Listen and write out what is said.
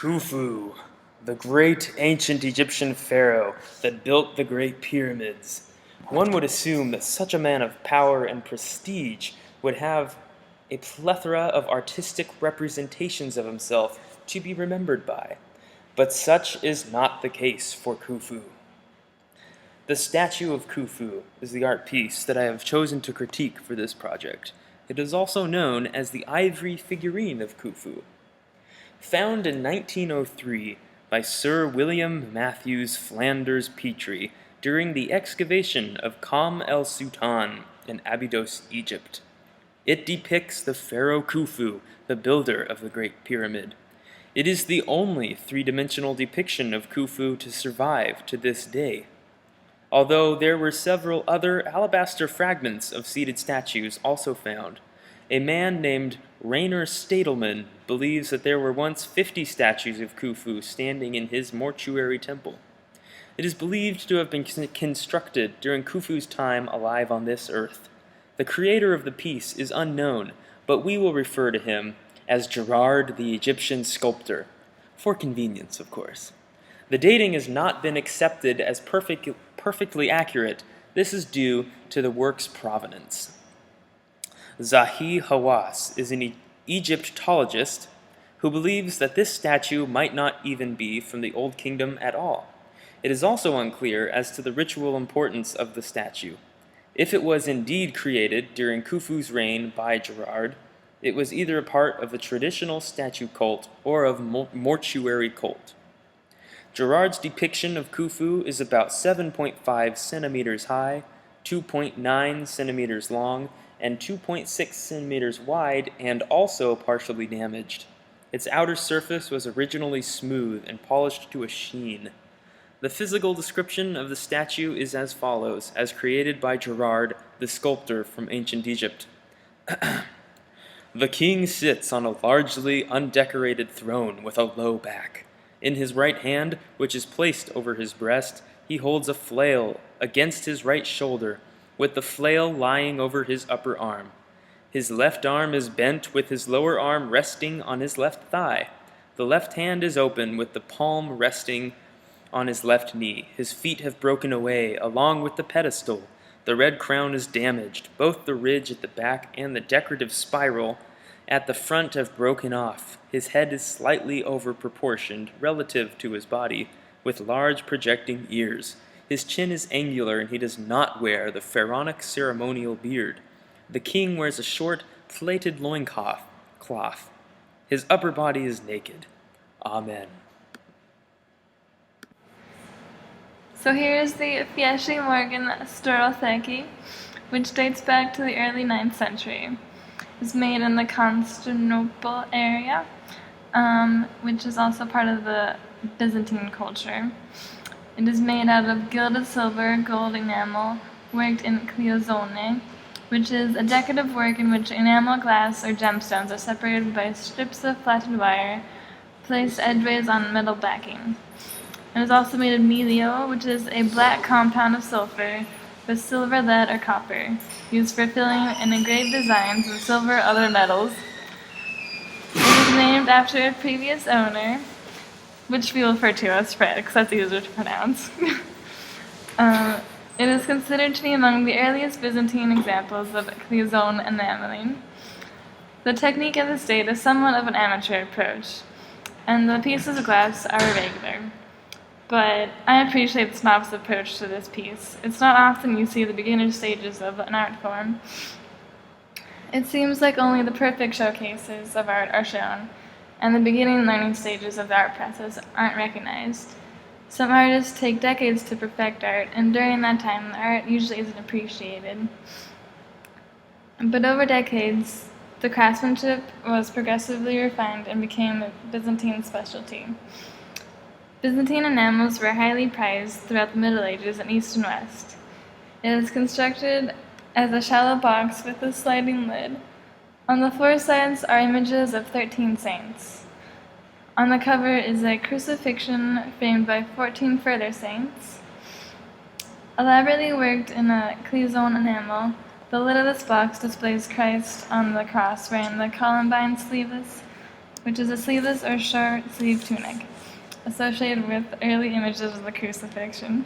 Khufu, the great ancient Egyptian pharaoh that built the Great Pyramids. One would assume that such a man of power and prestige would have a plethora of artistic representations of himself to be remembered by. But such is not the case for Khufu. The statue of Khufu is the art piece that I have chosen to critique for this project. It is also known as the ivory figurine of Khufu. Found in 1903 by Sir William Matthews Flanders Petrie during the excavation of Qam el-Sultan in Abydos, Egypt. It depicts the pharaoh Khufu, the builder of the Great Pyramid. It is the only three-dimensional depiction of Khufu to survive to this day. Although there were several other alabaster fragments of seated statues also found, a man named Rainer Stadelmann believes that there were once 50 statues of Khufu standing in his mortuary temple. It is believed to have been constructed during Khufu's time alive on this earth. The creator of the piece is unknown, but we will refer to him as Gerard the Egyptian sculptor, for convenience, of course. The dating has not been accepted as perfectly accurate. This is due to the work's provenance. Zahi Hawass is an Egyptologist who believes that this statue might not even be from the Old Kingdom at all. It is also unclear as to the ritual importance of the statue. If it was indeed created during Khufu's reign by Gerard, it was either a part of a traditional statue cult or of mortuary cult. Gerard's depiction of Khufu is about 7.5 centimeters high, 2.9 centimeters long, and 2.6 centimeters wide, and also partially damaged. Its outer surface was originally smooth and polished to a sheen. The physical description of the statue is as follows, as created by Gerard, the sculptor from ancient Egypt. The king sits on a largely undecorated throne with a low back. In his right hand, which is placed over his breast, he holds a flail against his right shoulder, with the flail lying over his upper arm. His left arm is bent with his lower arm resting on his left thigh. The left hand is open with the palm resting on his left knee. His feet have broken away, along with the pedestal. The red crown is damaged. Both the ridge at the back and the decorative spiral at the front have broken off. His head is slightly over-proportioned relative to his body, with large projecting ears. His chin is angular, and he does not wear the pharaonic ceremonial beard. The king wears a short, plaited loincloth. His upper body is naked. Amen. So here is the Fieschi Morgan Storotheki, which dates back to the early 9th century. It was made in the Constantinople area, which is also part of the Byzantine culture. It is made out of gilded silver, gold enamel, worked in cleozone, which is a decorative work in which enamel, glass, or gemstones are separated by strips of flattened wire placed edgeways on metal backing. It is also made of melio, which is a black compound of sulfur with silver, lead, or copper, used for filling and engraved designs with silver or other metals. It is named after a previous owner, which we refer to as Fred, because that's easier to pronounce. It is considered to be among the earliest Byzantine examples of cleozone enameling. The technique of this date is somewhat of an amateur approach, and the pieces of glass are irregular. But I appreciate the novice approach to this piece. It's not often you see the beginner stages of an art form. It seems like only the perfect showcases of art are shown, and the beginning learning stages of the art process aren't recognized. Some artists take decades to perfect art, and during that time, the art usually isn't appreciated. But over decades, the craftsmanship was progressively refined and became a Byzantine specialty. Byzantine enamels were highly prized throughout the Middle Ages in East and West. It is constructed as a shallow box with a sliding lid. On the four sides are images of 13 saints. On the cover is a crucifixion framed by 14 further saints. Elaborately worked in a cleozone enamel, the lid of this box displays Christ on the cross wearing the columbine sleeveless which is a sleeveless or short-sleeved tunic, associated with early images of the crucifixion.